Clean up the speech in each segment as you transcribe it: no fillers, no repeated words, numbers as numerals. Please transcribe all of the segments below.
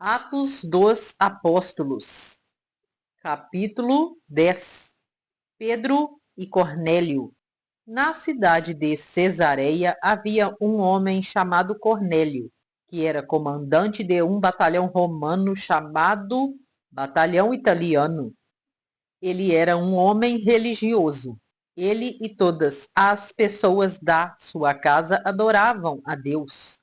Atos dos Apóstolos, capítulo 10. Pedro e Cornélio. Na cidade de Cesareia havia um homem chamado Cornélio, que era comandante de um batalhão romano chamado Batalhão Italiano. Ele era um homem religioso. Ele e todas as pessoas da sua casa adoravam a Deus.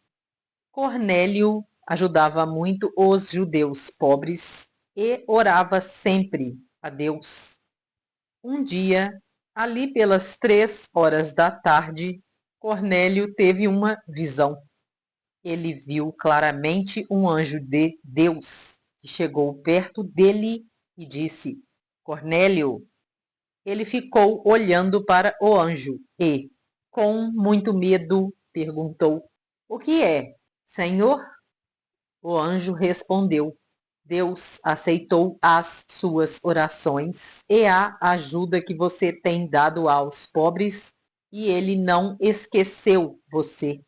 Cornélio ajudava muito os judeus pobres e orava sempre a Deus. Um dia, ali pelas 3 horas da tarde, Cornélio teve uma visão. Ele viu claramente um anjo de Deus que chegou perto dele e disse: Cornélio. Ele ficou olhando para o anjo e, com muito medo, perguntou: O que é, Senhor? O anjo respondeu: Deus aceitou as suas orações e a ajuda que você tem dado aos pobres, e ele não esqueceu você.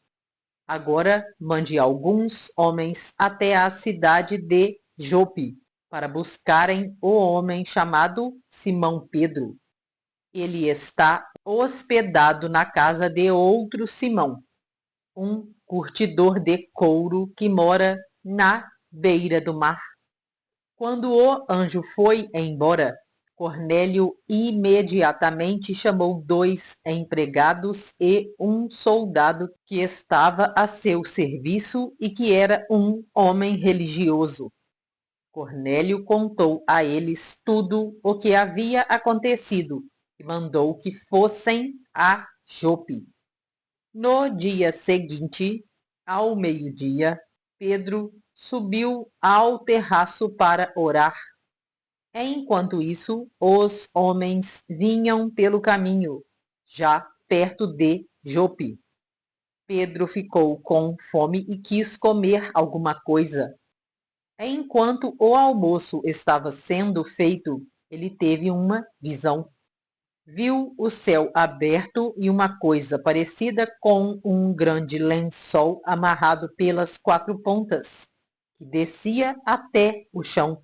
Agora mande alguns homens até a cidade de Jope para buscarem o homem chamado Simão Pedro. Ele está hospedado na casa de outro Simão, um curtidor de couro que mora na beira do mar. Quando o anjo foi embora, Cornélio imediatamente chamou 2 empregados e um soldado que estava a seu serviço e que era um homem religioso. Cornélio contou a eles tudo o que havia acontecido e mandou que fossem a Jope. No dia seguinte, ao meio-dia, Pedro subiu ao terraço para orar. Enquanto isso, os homens vinham pelo caminho, já perto de Jope. Pedro ficou com fome e quis comer alguma coisa. Enquanto o almoço estava sendo feito, ele teve uma visão. Viu o céu aberto e uma coisa parecida com um grande lençol amarrado pelas 4 pontas, que descia até o chão.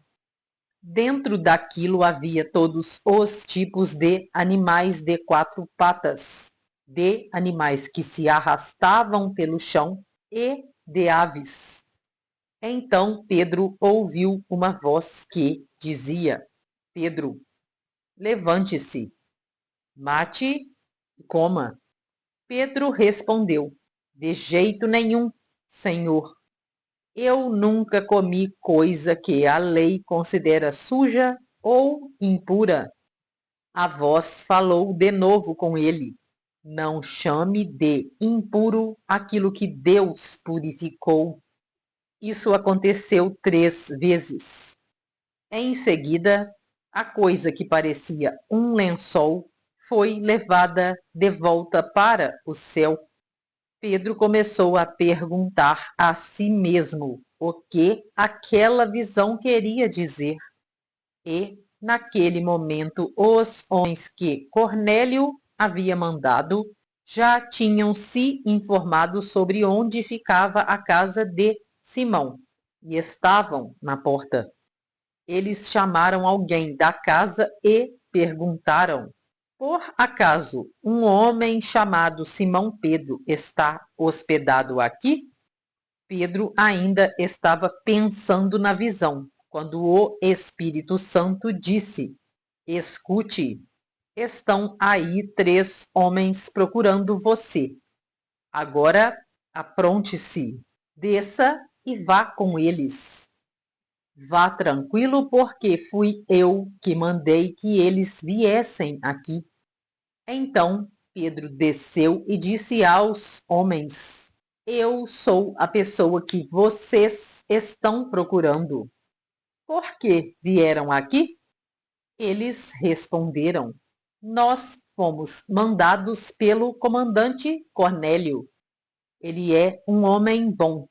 Dentro daquilo havia todos os tipos de animais de 4 patas, de animais que se arrastavam pelo chão e de aves. Então Pedro ouviu uma voz que dizia: Pedro, levante-se, mate e coma. Pedro respondeu: De jeito nenhum, Senhor. Eu nunca comi coisa que a lei considera suja ou impura. A voz falou de novo com ele: Não chame de impuro aquilo que Deus purificou. Isso aconteceu 3 vezes. Em seguida, a coisa que parecia um lençol foi levada de volta para o céu. Pedro começou a perguntar a si mesmo o que aquela visão queria dizer. E, naquele momento, os homens que Cornélio havia mandado já tinham se informado sobre onde ficava a casa de Simão e estavam na porta. Eles chamaram alguém da casa e perguntaram: Por acaso um homem chamado Simão Pedro está hospedado aqui? Pedro ainda estava pensando na visão, quando o Espírito Santo disse: Escute, estão aí 3 homens procurando você. Agora apronte-se, desça e vá com eles. Vá tranquilo, porque fui eu que mandei que eles viessem aqui. Então Pedro desceu e disse aos homens: Eu sou a pessoa que vocês estão procurando. Por que vieram aqui? Eles responderam: Nós fomos mandados pelo comandante Cornélio. Ele é um homem bom,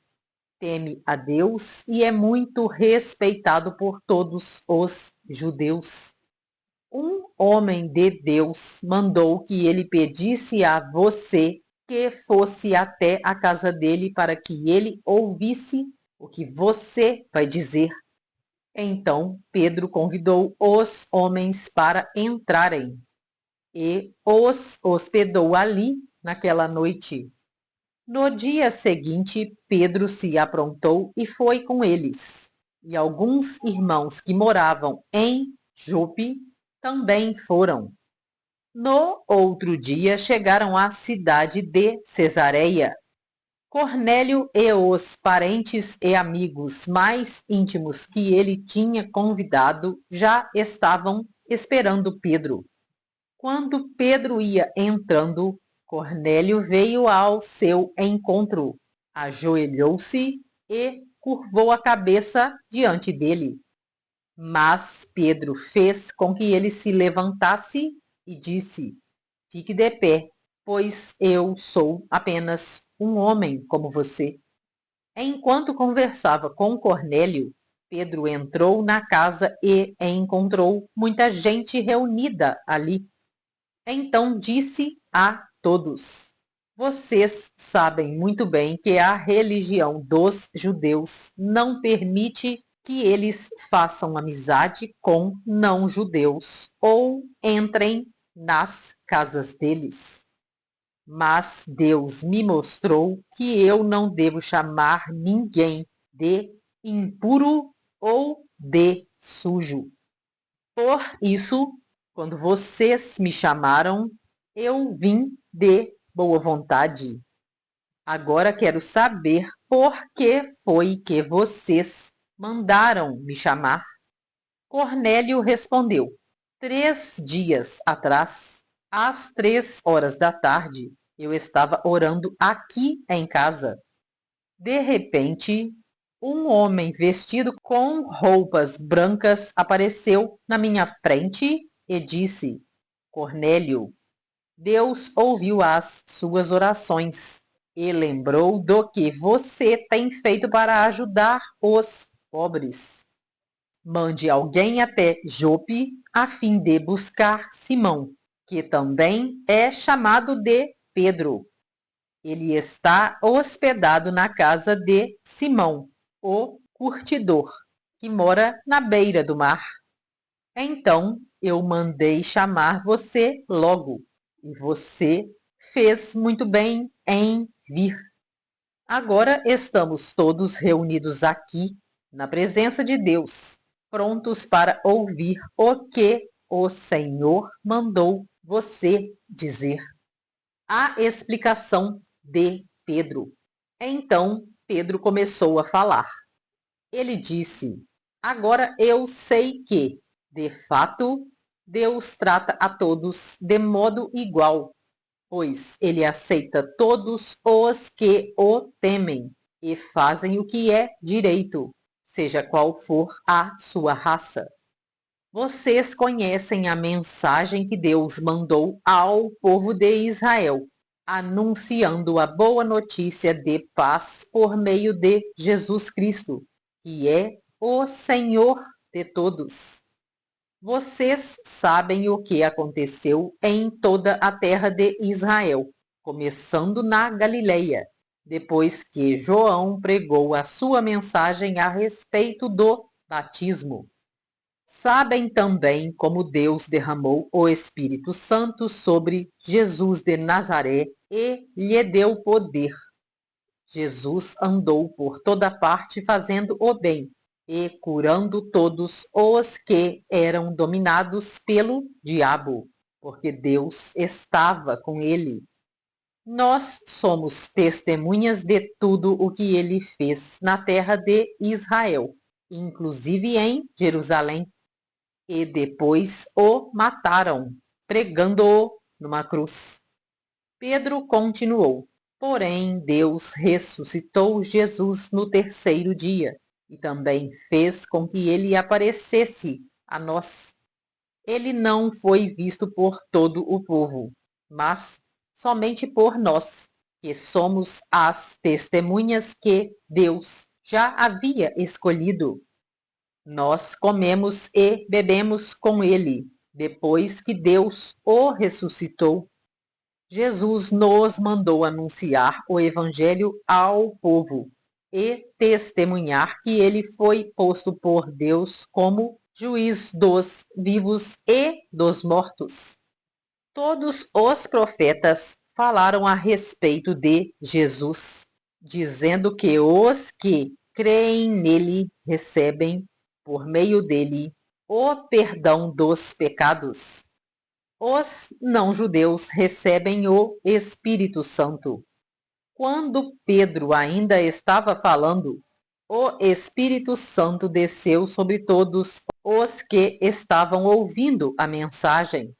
teme a Deus e é muito respeitado por todos os judeus. Um homem de Deus mandou que ele pedisse a você que fosse até a casa dele para que ele ouvisse o que você vai dizer? Então Pedro convidou os homens para entrarem e os hospedou ali naquela noite. No dia seguinte, Pedro se aprontou e foi com eles. E alguns irmãos que moravam em Jope também foram. No outro dia, chegaram à cidade de Cesareia. Cornélio e os parentes e amigos mais íntimos que ele tinha convidado já estavam esperando Pedro. Quando Pedro ia entrando, Cornélio veio ao seu encontro, ajoelhou-se e curvou a cabeça diante dele. Mas Pedro fez com que ele se levantasse e disse: Fique de pé, pois eu sou apenas um homem como você. Enquanto conversava com Cornélio, Pedro entrou na casa e encontrou muita gente reunida ali. Então disse a todos: Vocês sabem muito bem que a religião dos judeus não permite que eles façam amizade com não-judeus ou entrem nas casas deles. Mas Deus me mostrou que eu não devo chamar ninguém de impuro ou de sujo. Por isso, quando vocês me chamaram, eu vim de boa vontade. Agora quero saber por que foi que vocês mandaram me chamar. Cornélio respondeu: 3 dias atrás, às 3 horas da tarde, eu estava orando aqui em casa. De repente, um homem vestido com roupas brancas apareceu na minha frente e disse: Cornélio, Deus ouviu as suas orações e lembrou do que você tem feito para ajudar os pobres. Mande alguém até Jope a fim de buscar Simão, que também é chamado de Pedro. Ele está hospedado na casa de Simão, o curtidor, que mora na beira do mar. Então eu mandei chamar você logo, e você fez muito bem em vir. Agora estamos todos reunidos aqui, na presença de Deus, prontos para ouvir o que o Senhor mandou você dizer. A explicação de Pedro. Então Pedro começou a falar. Ele disse: Agora eu sei que, de fato, Deus trata a todos de modo igual, pois ele aceita todos os que o temem e fazem o que é direito, seja qual for a sua raça. Vocês conhecem a mensagem que Deus mandou ao povo de Israel, anunciando a boa notícia de paz por meio de Jesus Cristo, que é o Senhor de todos. Vocês sabem o que aconteceu em toda a terra de Israel, começando na Galileia, depois que João pregou a sua mensagem a respeito do batismo. Sabem também como Deus derramou o Espírito Santo sobre Jesus de Nazaré e lhe deu poder. Jesus andou por toda parte fazendo o bem e curando todos os que eram dominados pelo diabo, porque Deus estava com ele. Nós somos testemunhas de tudo o que ele fez na terra de Israel, inclusive em Jerusalém. E depois o mataram, pregando-o numa cruz. Pedro continuou: Porém, Deus ressuscitou Jesus no terceiro dia e também fez com que ele aparecesse a nós. Ele não foi visto por todo o povo, mas somente por nós, que somos as testemunhas que Deus já havia escolhido. Nós comemos e bebemos com ele, depois que Deus o ressuscitou. Jesus nos mandou anunciar o Evangelho ao povo. e testemunhar que ele foi posto por Deus como juiz dos vivos e dos mortos. Todos os profetas falaram a respeito de Jesus, dizendo que os que creem nele recebem, por meio dele, o perdão dos pecados. Os não-judeus recebem o Espírito Santo. Quando Pedro ainda estava falando, o Espírito Santo desceu sobre todos os que estavam ouvindo a mensagem.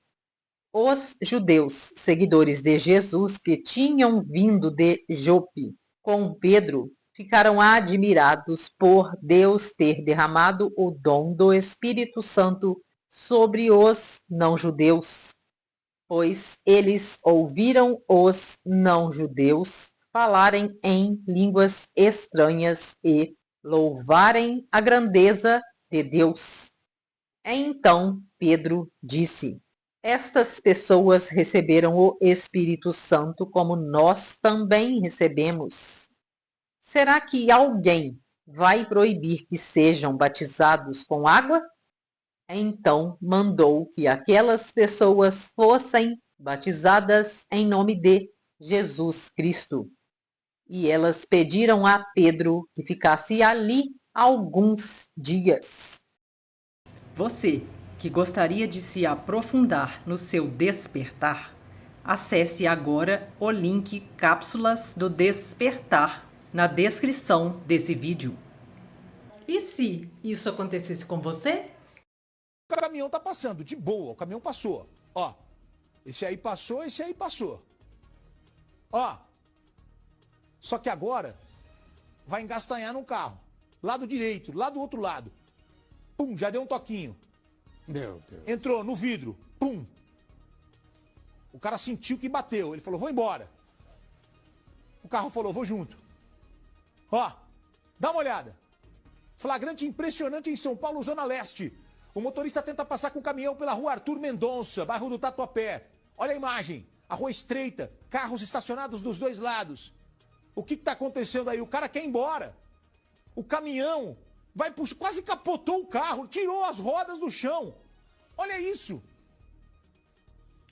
Os judeus, seguidores de Jesus que tinham vindo de Jope com Pedro, ficaram admirados por Deus ter derramado o dom do Espírito Santo sobre os não-judeus, pois eles ouviram os não-judeus falarem em línguas estranhas e louvarem a grandeza de Deus. Então Pedro disse: Estas pessoas receberam o Espírito Santo como nós também recebemos. Será que alguém vai proibir que sejam batizados com água? Então mandou que aquelas pessoas fossem batizadas em nome de Jesus Cristo. E elas pediram a Pedro que ficasse ali alguns dias. Você que gostaria de se aprofundar no seu despertar, acesse agora o link Cápsulas do Despertar na descrição desse vídeo. E se isso acontecesse com você? O caminhão tá passando, de boa, o caminhão passou. Ó, esse aí passou, esse aí passou. Ó, só que agora vai engastanhar no carro. Lado direito, lá do outro lado. Pum, já deu um toquinho. Meu Deus. Entrou no vidro, pum. O cara sentiu que bateu, ele falou, vou embora. O carro falou, vou junto. Ó, dá uma olhada. Flagrante impressionante em São Paulo, Zona Leste. O motorista tenta passar com o caminhão pela rua Arthur Mendonça, bairro do Tatuapé. Olha a imagem, a rua estreita, carros estacionados dos dois lados. O que está acontecendo aí? O cara quer ir embora. O caminhão vai puxar, quase capotou o carro, tirou as rodas do chão. Olha isso.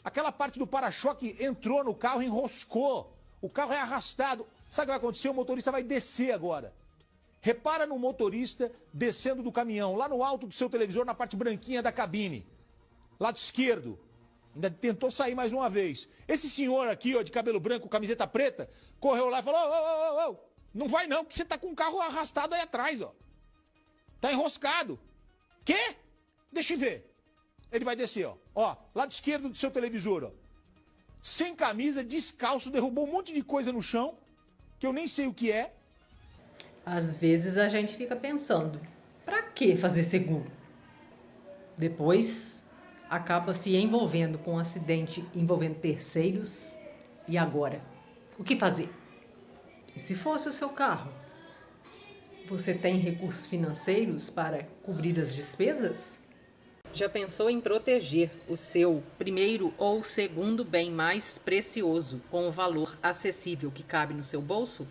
Aquela parte do para-choque entrou no carro, enroscou. O carro é arrastado. Sabe o que vai acontecer? O motorista vai descer agora. Repara no motorista descendo do caminhão, lá no alto do seu televisor, na parte branquinha da cabine. Lado esquerdo. Ainda tentou sair mais uma vez. Esse senhor aqui, ó, de cabelo branco, camiseta preta, correu lá e falou, ô, não vai não, porque você tá com o carro arrastado aí atrás, ó. Tá enroscado. Quê? Deixa eu ver. Ele vai descer, ó. Ó, lado esquerdo do seu televisor, ó. Sem camisa, descalço, derrubou um monte de coisa no chão, que eu nem sei o que é. Às vezes a gente fica pensando, pra que fazer seguro? Depois acaba se envolvendo com um acidente envolvendo terceiros. E agora? O que fazer? E se fosse o seu carro? Você tem recursos financeiros para cobrir as despesas? Já pensou em proteger o seu primeiro ou segundo bem mais precioso com o valor acessível que cabe no seu bolso?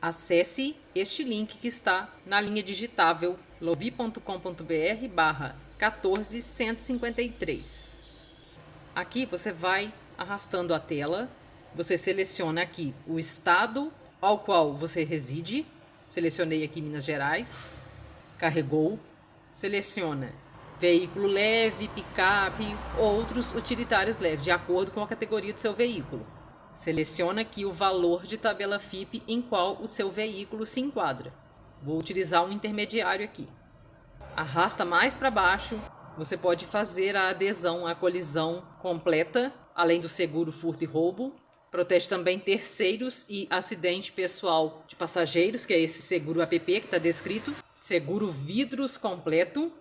Acesse este link que está na linha digitável lovi.com.br/14153. Aqui você vai arrastando a tela, você seleciona aqui o estado ao qual você reside, selecionei aqui Minas Gerais, carregou, seleciona veículo leve, picape, outros utilitários leves, de acordo com a categoria do seu veículo. Seleciona aqui o valor de tabela FIPE em qual o seu veículo se enquadra. Vou utilizar um intermediário aqui. Arrasta mais para baixo. Você pode fazer a adesão à colisão completa, além do seguro furto e roubo. Protege também terceiros e acidente pessoal de passageiros, que é esse seguro APP que está descrito. Seguro vidros completo.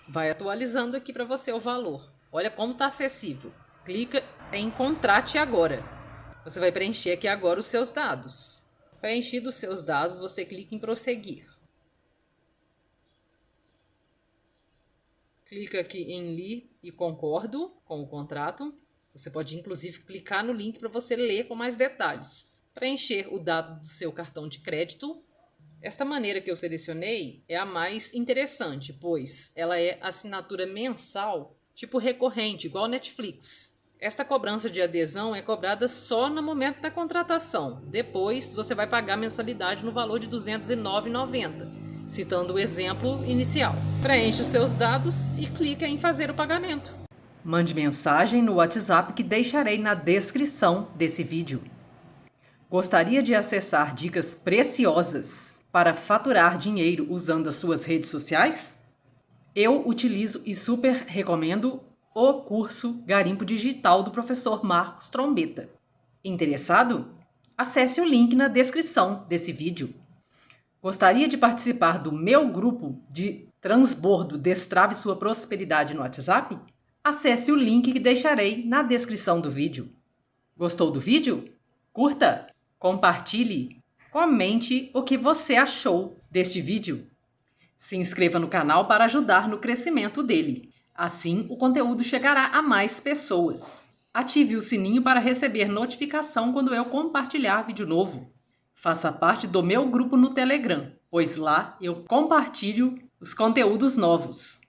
Vai atualizando aqui para você o valor. Olha como está acessível. Clica em Contrate agora. Você vai preencher aqui agora os seus dados. Preenchidos os seus dados, você clica em prosseguir. Clica aqui em li e concordo com o contrato. Você pode inclusive clicar no link para você ler com mais detalhes. Preencher o dado do seu cartão de crédito. Esta maneira que eu selecionei é a mais interessante, pois ela é assinatura mensal, tipo recorrente, igual Netflix. Esta cobrança de adesão é cobrada só no momento da contratação. Depois, você vai pagar a mensalidade no valor de R$ 209,90, citando o exemplo inicial. Preencha os seus dados e clica em fazer o pagamento. Mande mensagem no WhatsApp que deixarei na descrição desse vídeo. Gostaria de acessar dicas preciosas para faturar dinheiro usando as suas redes sociais? Eu utilizo e super recomendo o curso Garimpo Digital do professor Marcos Trombetta. Interessado? Acesse o link na descrição desse vídeo. Gostaria de participar do meu grupo de transbordo Destrave Sua Prosperidade no WhatsApp? Acesse o link que deixarei na descrição do vídeo. Gostou do vídeo? Curta, compartilhe, comente o que você achou deste vídeo. Se inscreva no canal para ajudar no crescimento dele. Assim, o conteúdo chegará a mais pessoas. Ative o sininho para receber notificação quando eu compartilhar vídeo novo. Faça parte do meu grupo no Telegram, pois lá eu compartilho os conteúdos novos.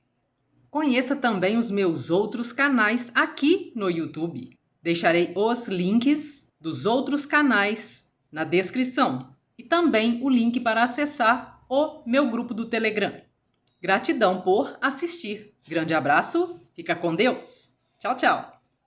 Conheça também os meus outros canais aqui no YouTube. Deixarei os links dos outros canais na descrição e também o link para acessar o meu grupo do Telegram. Gratidão por assistir. Grande abraço, fica com Deus. Tchau, tchau.